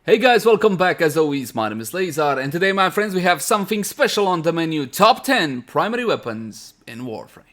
Hey guys, welcome back. As always, my name is Leyzar, and today, my friends, we have something special on the menu. Top 10 primary weapons in Warframe.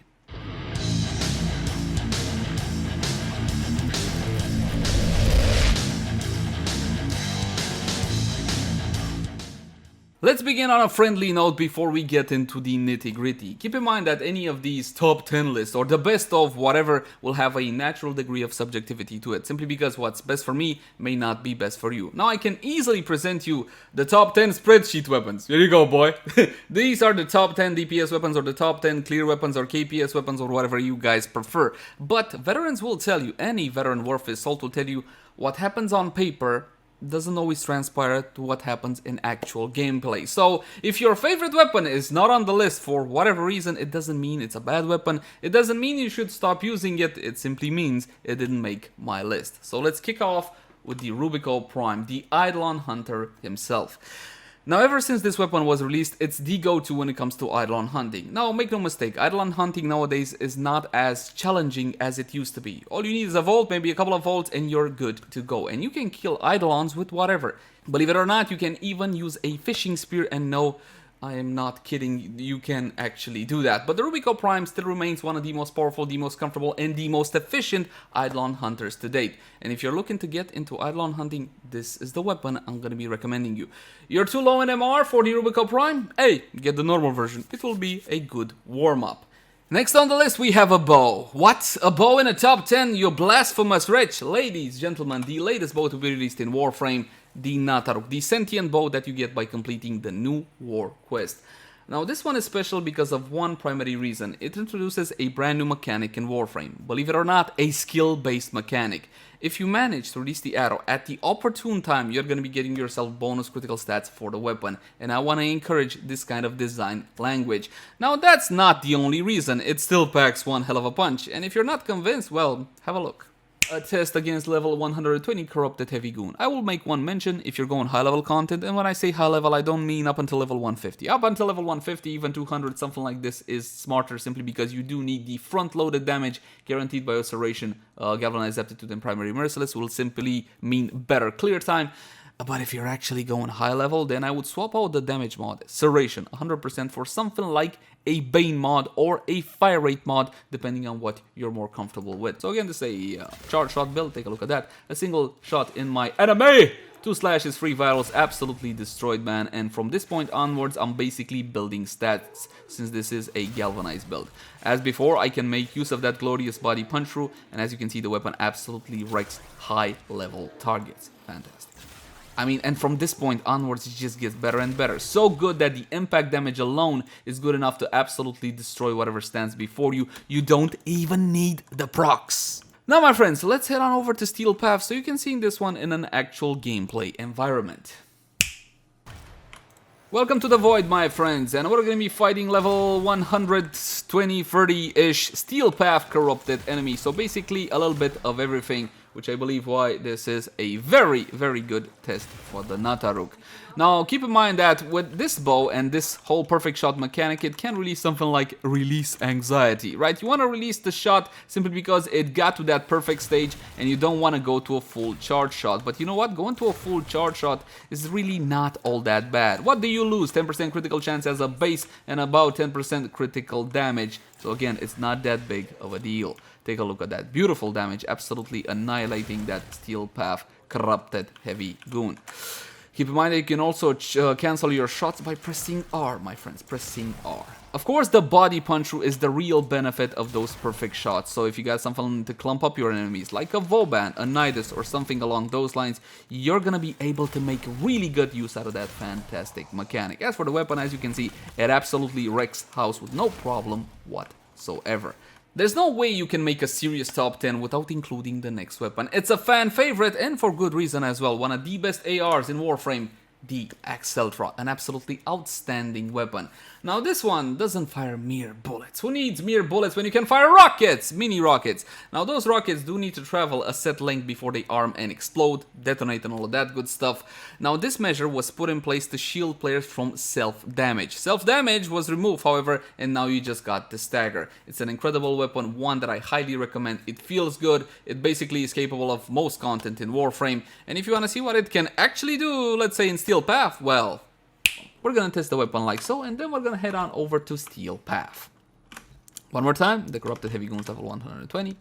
Let's begin on a friendly note before we get into the nitty-gritty. Keep in mind that any of these top 10 lists, or the best of whatever, will have a natural degree of subjectivity to it, simply because what's best for me may not be best for you. Now I can easily present you the top 10 spreadsheet weapons. Here you go, boy. These are the top 10 DPS weapons, or the top 10 clear weapons, or KPS weapons, or whatever you guys prefer. But veterans will tell you, any veteran Warfist Salt will tell you, what happens on paper doesn't always transpire to what happens in actual gameplay. So, if your favorite weapon is not on the list for whatever reason, it doesn't mean it's a bad weapon. It doesn't mean you should stop using it. It simply means it didn't make my list. So let's kick off with the Rubico Prime, the Eidolon Hunter himself. Now, ever since this weapon was released, it's the go-to when it comes to Eidolon hunting. Now, make no mistake, Eidolon hunting nowadays is not as challenging as it used to be. All you need is a volt, maybe a couple of volts, and you're good to go. And you can kill Eidolons with whatever. Believe it or not, you can even use a fishing spear, and no, I am not kidding, you can actually do that. But the Rubico Prime still remains one of the most powerful, the most comfortable, and the most efficient Eidolon hunters to date. And if you're looking to get into Eidolon hunting, this is the weapon I'm going to be recommending you. You're too low in MR for the Rubico Prime? Hey, get the normal version. It will be a good warm-up. Next on the list, we have a bow. What? A bow in a top 10? You blasphemous wretch! Ladies, gentlemen, the latest bow to be released in Warframe, the Nataruk, the sentient bow that you get by completing the new war quest. Now, this one is special because of one primary reason. It introduces a brand new mechanic in Warframe. Believe it or not, a skill-based mechanic. If you manage to release the arrow at the opportune time, you're going to be getting yourself bonus critical stats for the weapon. And I want to encourage this kind of design language. Now, that's not the only reason. It still packs one hell of a punch. And if you're not convinced, well, have a look. A test against level 120 Corrupted Heavy Goon. I will make one mention if you're going high level content, and when I say high level, I don't mean up until level 150. Up until level 150, even 200, something like this is smarter, simply because you do need the front-loaded damage guaranteed by Ulceration. Galvanized Aptitude and Primary Merciless will simply mean better clear time. But if you're actually going high level, then I would swap out the damage mod, Serration, 100% for something like a Bane mod or a Fire Rate mod, depending on what you're more comfortable with. So again, this is a charge shot build, take a look at that. A single shot in my enemy! 2 slashes, 3 virals, absolutely destroyed, man. And from this point onwards, I'm basically building stats, since this is a galvanized build. As before, I can make use of that glorious body punch through, and as you can see, the weapon absolutely wrecks high level targets. Fantastic. I mean, and from this point onwards, it just gets better and better. So good that the impact damage alone is good enough to absolutely destroy whatever stands before you. You don't even need the procs. Now, my friends, let's head on over to Steel Path so you can see this one in an actual gameplay environment. Welcome to the Void, my friends, and we're going to be fighting level 120, 30-ish Steel Path Corrupted enemy. So basically, a little bit of everything, which I believe why this is a very, very good test for the Nataruk. Now, keep in mind that with this bow and this whole perfect shot mechanic, it can release something like release anxiety, right? You want to release the shot simply because it got to that perfect stage and you don't want to go to a full charge shot. But you know what? Going to a full charge shot is really not all that bad. What do you lose? 10% critical chance as a base and about 10% critical damage. So again, it's not that big of a deal. Take a look at that. Beautiful damage, absolutely annihilating that Steel Path Corrupted Heavy Goon. Keep in mind that you can also cancel your shots by pressing R, my friends, pressing R. Of course, the body punch through is the real benefit of those perfect shots. So if you got something to clump up your enemies, like a Vauban, a Nidus, or something along those lines, you're gonna be able to make really good use out of that fantastic mechanic. As for the weapon, as you can see, it absolutely wrecks house with no problem whatsoever. There's no way you can make a serious top 10 without including the next weapon. It's a fan favorite, and for good reason as well. One of the best ARs in Warframe, the Exceltra, an absolutely outstanding weapon. Now this one doesn't fire mere bullets. Who needs mere bullets when you can fire rockets? Mini rockets. Now those rockets do need to travel a set length before they arm and explode, detonate and all of that good stuff. Now this measure was put in place to shield players from self-damage. Self-damage was removed, however, and now you just got the stagger. It's an incredible weapon, one that I highly recommend. It feels good, it basically is capable of most content in Warframe, and if you want to see what it can actually do, let's say in Steel Path, well, we're gonna test the weapon like so, and then we're gonna head on over to Steel Path. One more time, the Corrupted Heavy Goons level 120.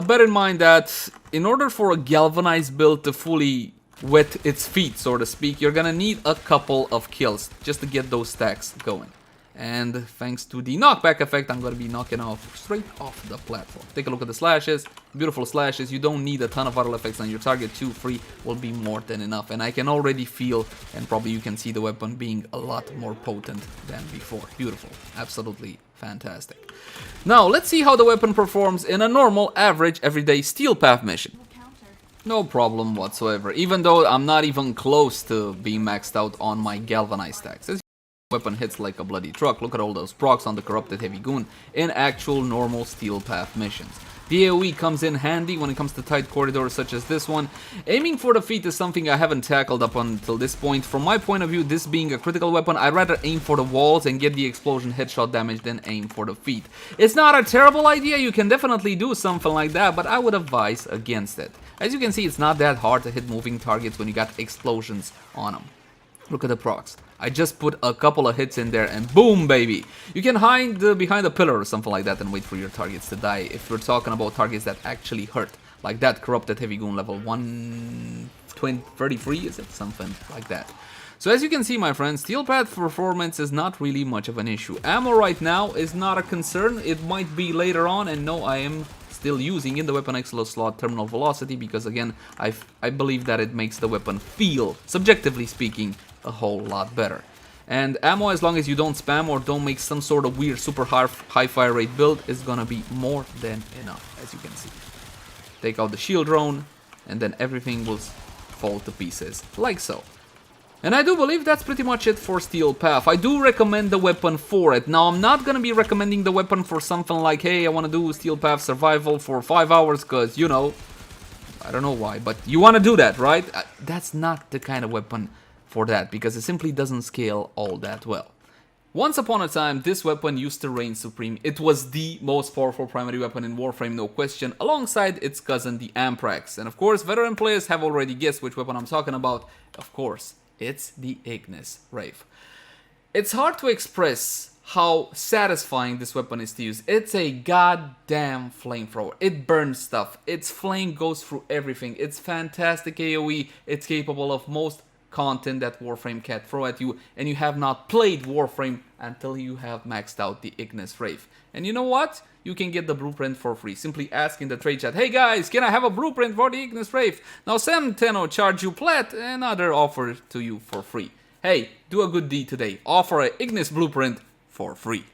Bear in mind that in order for a Galvanized build to fully wet its feet, so to speak, you're gonna need a couple of kills just to get those stacks going. And thanks to the knockback effect, I'm gonna be knocking off straight off the platform. Take a look at the slashes, beautiful slashes. You don't need a ton of vital effects on your target. 2, 3 will be more than enough. And I can already feel, and probably you can see the weapon being a lot more potent than before. Beautiful, absolutely fantastic. Now let's see how the weapon performs in a normal, average, everyday Steel Path mission. No problem whatsoever, even though I'm not even close to being maxed out on my Galvanized stacks. Weapon hits like a bloody truck. Look at all those procs on the Corrupted Heavy Goon in actual normal Steel Path missions. The AoE comes in handy when it comes to tight corridors such as this one. Aiming for the feet is something I haven't tackled up until this point. From my point of view, this being a critical weapon, I'd rather aim for the walls and get the explosion headshot damage than aim for the feet. It's not a terrible idea, you can definitely do something like that, but I would advise against it. As you can see, it's not that hard to hit moving targets when you got explosions on them. Look at the procs. I just put a couple of hits in there and boom, baby! You can hide behind a pillar or something like that and wait for your targets to die if we're talking about targets that actually hurt. Like that Corrupted Heavy Goon level 133, is it? Something like that. So as you can see, my friends, Steel Path performance is not really much of an issue. Ammo right now is not a concern. It might be later on, and no, I am still using in the weapon XLO slot terminal velocity because again, I believe that it makes the weapon feel, subjectively speaking, a whole lot better. And ammo, as long as you don't spam or don't make some sort of weird super high fire rate build, is gonna be more than enough, as you can see. Take out the shield drone, and then everything will fall to pieces, like so. And I do believe that's pretty much it for Steel Path. I do recommend the weapon for it. Now, I'm not gonna be recommending the weapon for something like, hey, I wanna do Steel Path survival for 5 hours, cause, you know, I don't know why, but you wanna do that, right? That's not the kind of weapon for that, because it simply doesn't scale all that well. Once upon a time, this weapon used to reign supreme. It was the most powerful primary weapon in Warframe, no question, alongside its cousin, the Amprax. And of course, veteran players have already guessed which weapon I'm talking about. Of course, it's the Ignis Wraith. It's hard to express how satisfying this weapon is to use. It's a goddamn flamethrower. It burns stuff. Its flame goes through everything. It's fantastic AoE. It's capable of most content that Warframe can throw at you, and you have not played Warframe until you have maxed out the Ignis Wraith. And you know what? You can get the blueprint for free. Simply ask in the trade chat, hey guys, can I have a blueprint for the Ignis Wraith? Now Sam Tenno charge you plat, another offer to you for free. Hey, do a good deed today. Offer a Ignis blueprint for free.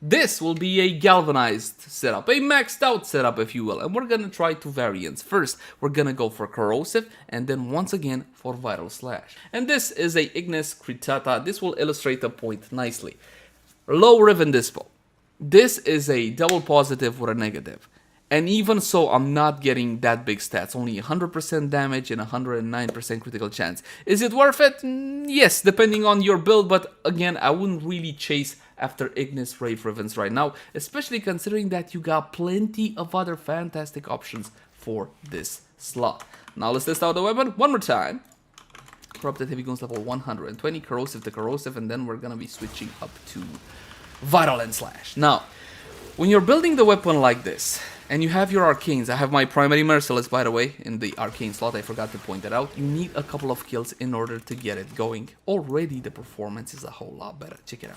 This will be a galvanized setup, a maxed out setup if you will, and we're gonna try 2 variants. First, we're gonna go for corrosive, and then once again for vital slash. And this is a Ignis Critata. This will illustrate the point nicely. Low riven dispo. This is a double positive with a negative. And even so, I'm not getting that big stats. Only 100% damage and 109% critical chance. Is it worth it? Yes, depending on your build, but again, I wouldn't really chase after Ignis Wraith Rivens right now, especially considering that you got plenty of other fantastic options for this slot. Now let's test out the weapon one more time. Corrupted Heavy Goons level 120, corrosive to corrosive, and then we're gonna be switching up to vital and slash. Now, when you're building the weapon like this, and you have your arcanes, I have my primary merciless, by the way, in the arcane slot, I forgot to point that out. You need a couple of kills in order to get it going. Already the performance is a whole lot better. Check it out.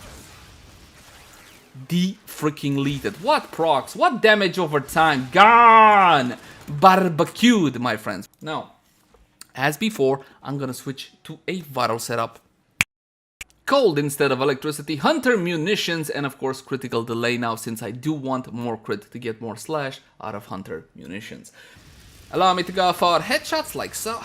De-freaking-leted. What procs? What damage over time? Gone! Barbecued, my friends. Now, as before, I'm gonna switch to a vital setup. Cold instead of electricity, hunter munitions, and of course critical delay now, since I do want more crit to get more slash out of hunter munitions. Allow me to go for headshots like so.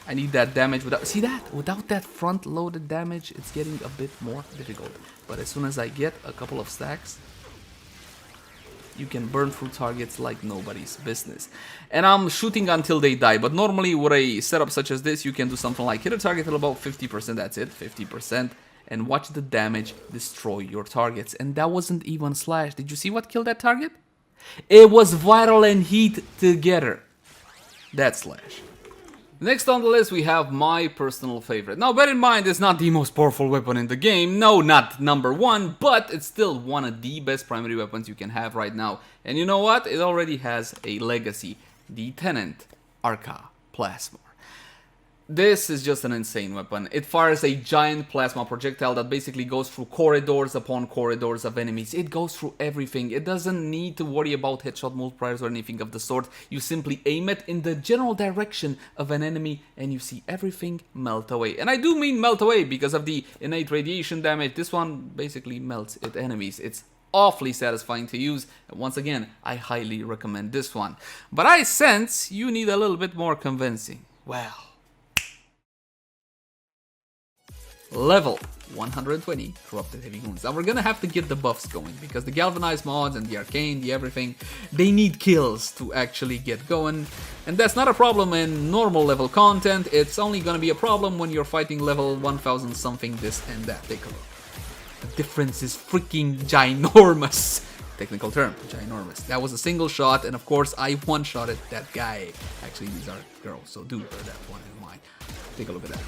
I need that damage without... See that? Without that front-loaded damage, it's getting a bit more difficult. But as soon as I get a couple of stacks, you can burn through targets like nobody's business. And I'm shooting until they die. But normally with a setup such as this, you can do something like hit a target at about 50%. That's it, 50%. And watch the damage destroy your targets. And that wasn't even slash. Did you see what killed that target? It was viral and heat together. That's slash. Next on the list we have my personal favorite. Now bear in mind it's not the most powerful weapon in the game, no, not number one, but it's still one of the best primary weapons you can have right now. And you know what? It already has a legacy, the Tenant Arca Plasma. This is just an insane weapon. It fires a giant plasma projectile that basically goes through corridors upon corridors of enemies. It goes through everything. It doesn't need to worry about headshot multipliers or anything of the sort. You simply aim it in the general direction of an enemy and you see everything melt away. And I do mean melt away because of the innate radiation damage. This one basically melts at enemies. It's awfully satisfying to use, and once again, I highly recommend this one. But I sense you need a little bit more convincing. Well, level 120 corrupted heavy wounds. Now we're gonna have to get the buffs going because the galvanized mods and the arcane, the everything, they need kills to actually get going, and that's not a problem in normal level content. It's only gonna be a problem when you're fighting level 1000 something this and that. Take a look. The difference is freaking ginormous. Technical term, ginormous. That was a single shot, and of course I one-shotted that guy. Actually, these are girls, so do bear that one in mind. Take a look at that.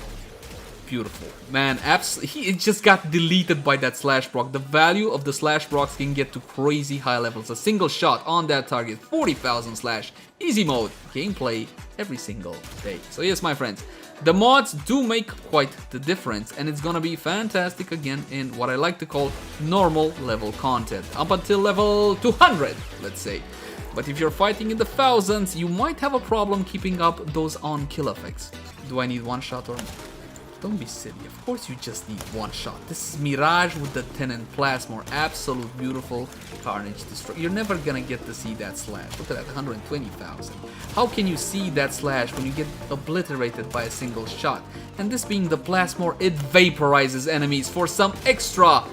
Beautiful. Man, it just got deleted by that slash proc. The value of the slash procs can get to crazy high levels. A single shot on that target, 40,000 slash. Easy mode, gameplay every single day. So yes, my friends, the mods do make quite the difference, and it's gonna be fantastic again in what I like to call normal level content. Up until level 200, let's say. But if you're fighting in the thousands, you might have a problem keeping up those on-kill effects. Do I need one shot or... Don't be silly, of course you just need one shot. This is Mirage with the Tenant Plasma, absolute beautiful carnage destroy. You're never gonna get to see that slash. Look at that, 120,000. How can you see that slash when you get obliterated by a single shot? And this being the Plasma, it vaporizes enemies for some extra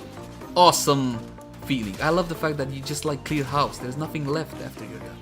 awesome feeling. I love the fact that you just like clear house. There's nothing left after you're done.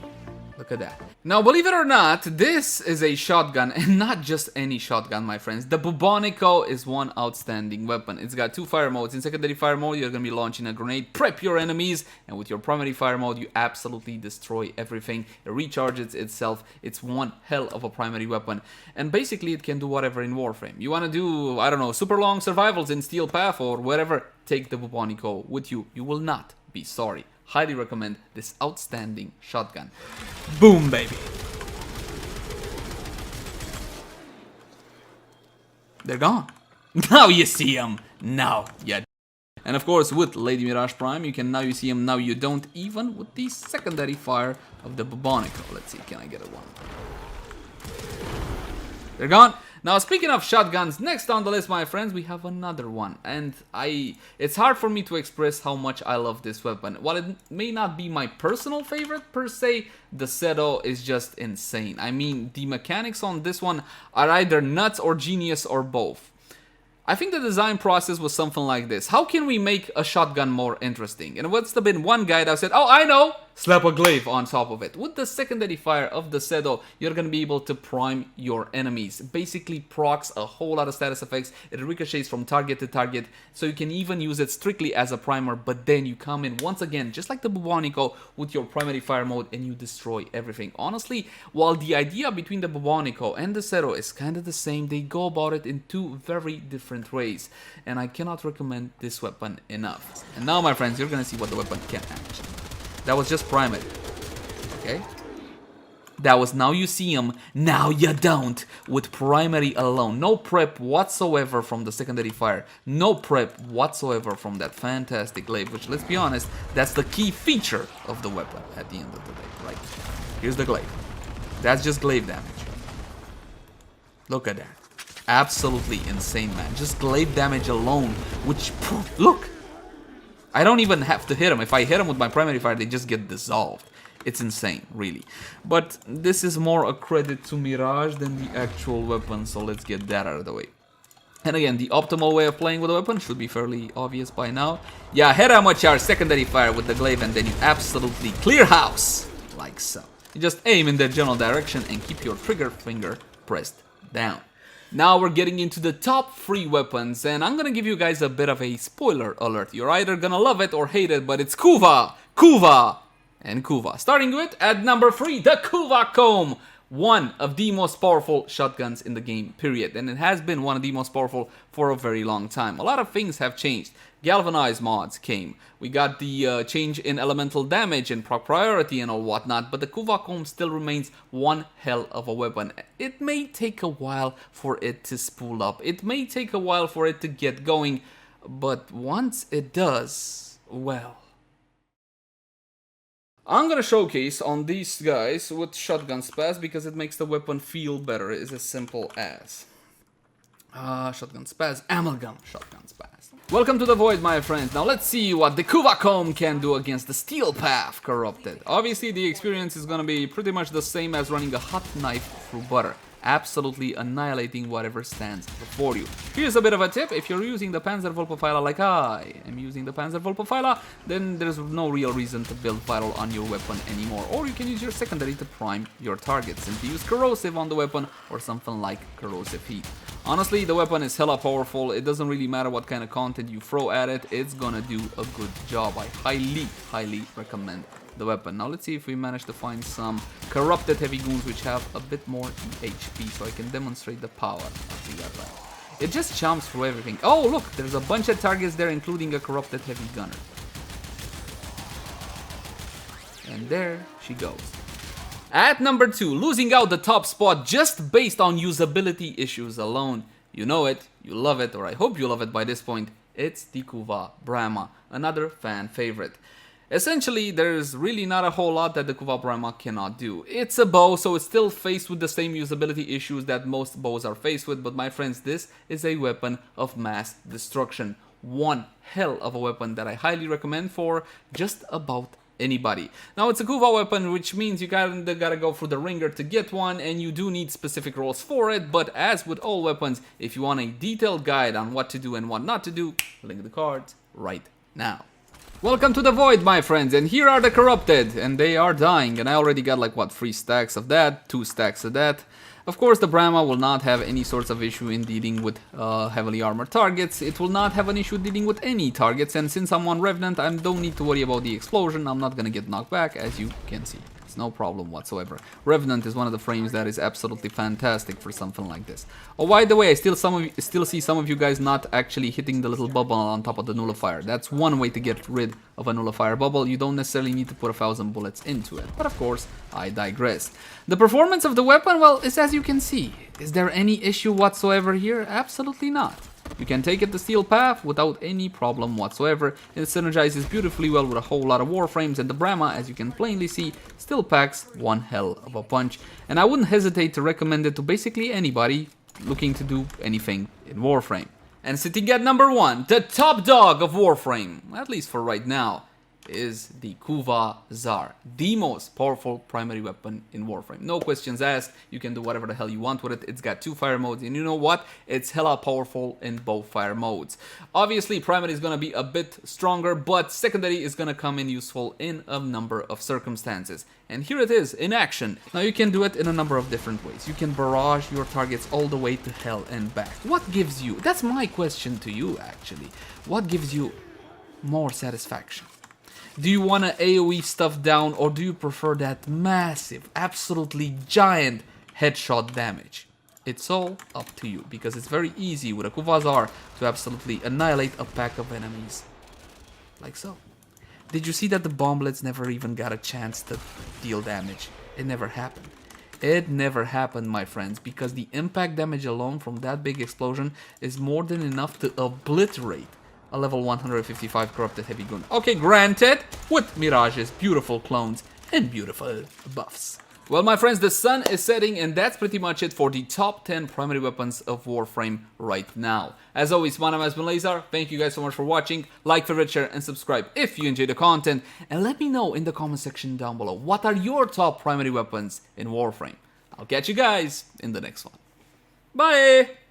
Look at that. Now, believe it or not, this is a shotgun, and not just any shotgun, my friends. The Bubonico is one outstanding weapon. It's got two fire modes. In secondary fire mode, you're going to be launching a grenade, prep your enemies, and with your primary fire mode, you absolutely destroy everything. It recharges itself. It's one hell of a primary weapon, and basically, it can do whatever in Warframe. You want to do, I don't know, super long survivals in Steel Path or wherever, take the Bubonico with you. You will not be sorry. Highly recommend this outstanding shotgun. Boom, baby. They're gone. Now you see them. Now you. And of course, with Lady Mirage Prime, you can now you see them, now you don't, even with the secondary fire of the Bubonico. Let's see, can I get a one? They're gone. Now, speaking of shotguns, next on the list, my friends, we have another one. And it's hard for me to express how much I love this weapon. While it may not be my personal favorite per se, the Seto is just insane. I mean, the mechanics on this one are either nuts or genius or both. I think the design process was something like this. How can we make a shotgun more interesting? And what's the been one guy that said, oh, I know! Slap a glaive on top of it. With the secondary fire of the Seto, you're gonna be able to prime your enemies. Basically procs a whole lot of status effects. It ricochets from target to target, so you can even use it strictly as a primer, but then you come in once again, just like the Bubonico, with your primary fire mode and you destroy everything. Honestly, while the idea between the Bubonico and the Seto is kind of the same, they go about it in two very different ways, and I cannot recommend this weapon enough. And now, my friends, you're gonna see what the weapon can actually. That was just primary, okay? That was now you see him, now you don't, with primary alone. No prep whatsoever from the secondary fire. No prep whatsoever from that fantastic glaive, which, let's be honest, that's the key feature of the weapon at the end of the day, right? Here's the glaive. That's just glaive damage. Look at that. Absolutely insane, man. Just glaive damage alone, which, look! I don't even have to hit them. If I hit them with my primary fire, they just get dissolved. It's insane, really. But this is more a credit to Mirage than the actual weapon, so let's get that out of the way. And again, the optimal way of playing with a weapon should be fairly obvious by now. Yeah, head how much our secondary fire with the glaive, and then you absolutely clear house, like so. You just aim in that general direction and keep your trigger finger pressed down. Now we're getting into the top 3 weapons, and I'm gonna give you guys a bit of a spoiler alert. You're either gonna love it or hate it, but it's Kuva, Kuva, and Kuva. Starting with, at number 3, the Kuva Comb. One of the most powerful shotguns in the game, period. And it has been one of the most powerful for a very long time. A lot of things have changed. Galvanized mods came. We got the change in elemental damage and proc priority and all whatnot. But the Kuva Comb still remains one hell of a weapon. It may take a while for it to spool up. It may take a while for it to get going. But once it does, well... I'm gonna showcase on these guys with shotgun spaz because it makes the weapon feel better. It's as simple as shotgun spaz, amalgam shotgun spaz. Welcome to the void, my friends. Now let's see what the Kuva Comb can do against the Steel Path Corrupted. Obviously the experience is gonna be pretty much the same as running a hot knife through butter. Absolutely annihilating whatever stands before you. Here's a bit of a tip: if you're using the Panzerwolfenpfeiler like I am using the Panzerwolfenpfeiler, then there's no real reason to build viral on your weapon anymore. Or you can use your secondary to prime your target. Simply use corrosive on the weapon or something like corrosive heat. Honestly, the weapon is hella powerful. It doesn't really matter what kind of content you throw at it, it's gonna do a good job. I highly recommend the weapon. Now let's see if we manage to find some corrupted heavy goons which have a bit more HP, so I can demonstrate the power of the weapon. It just chomps through everything. Oh look, there's a bunch of targets there, including a corrupted heavy gunner. And there she goes. At number 2, losing out the top spot just based on usability issues alone. You know it, you love it, or I hope you love it by this point. It's the Kuva Brahma, another fan favorite. Essentially, there's really not a whole lot that the Kuva Brahma cannot do. It's a bow, so it's still faced with the same usability issues that most bows are faced with, but my friends, this is a weapon of mass destruction. One hell of a weapon that I highly recommend for just about anybody. Now, it's a Kuva weapon, which means you kinda gotta go through the ringer to get one, and you do need specific rolls for it, but as with all weapons, if you want a detailed guide on what to do and what not to do, link the cards right now. Welcome to the void, my friends, and here are the corrupted, and they are dying, and I already got like what, 3 stacks of that, 2 stacks of that. Of course, the Brahma will not have any sorts of issue in dealing with heavily armored targets. It will not have an issue dealing with any targets, and since I'm on Revenant, I don't need to worry about the explosion. I'm not gonna get knocked back, as you can see. It's no problem whatsoever. Revenant is one of the frames that is absolutely fantastic for something like this. Oh, by the way, I still see some of you guys not actually hitting the little bubble on top of the nullifier. That's one way to get rid of a nullifier bubble. You don't necessarily need to put 1,000 bullets into it. But of course, I digress. The performance of the weapon, well, is as you can see. Is there any issue whatsoever here? Absolutely not. You can take it to Steel Path without any problem whatsoever. It synergizes beautifully well with a whole lot of Warframes, and the Brahma, as you can plainly see, still packs one hell of a punch. And I wouldn't hesitate to recommend it to basically anybody looking to do anything in Warframe. And sitting at number 1, the top dog of Warframe, at least for right now, is the Kuva Tsar, the most powerful primary weapon in Warframe. No questions asked, you can do whatever the hell you want with it. It's got 2 fire modes, and you know what? It's hella powerful in both fire modes. Obviously, primary is gonna be a bit stronger, but secondary is gonna come in useful in a number of circumstances. And here it is, in action. Now you can do it in a number of different ways. You can barrage your targets all the way to hell and back. What gives you, that's my question to you actually, what gives you more satisfaction? Do you want to AoE stuff down, or do you prefer that massive, absolutely giant headshot damage? It's all up to you, because it's very easy with a Kuva Tsar to absolutely annihilate a pack of enemies. Like so. Did you see that the bomblets never even got a chance to deal damage? It never happened. It never happened, my friends, because the impact damage alone from that big explosion is more than enough to obliterate a level 155 corrupted heavy gun. Okay, granted, with Mirage's beautiful clones and beautiful buffs. Well, my friends, the sun is setting, and that's pretty much it for the top 10 primary weapons of Warframe right now. As always, my name has been Leyzar. Thank you guys so much for watching. Like, favorite, share, and subscribe if you enjoy the content. And let me know in the comment section down below, what are your top primary weapons in Warframe? I'll catch you guys in the next one. Bye!